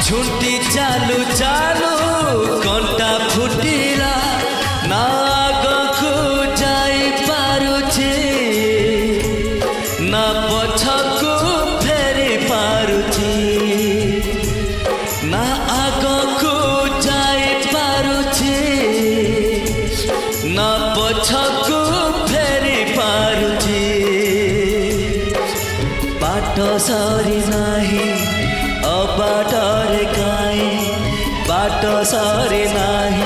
झुंटी चालू चालू कंटा फुटिला ना आगकु जाई पारुछि ना पछकु फेरी पारुछि ना आगकु जाई पारुछि ना पछकु फेरी पारुछि बाट सरी नाही अबाटर काई बाट सरी नाही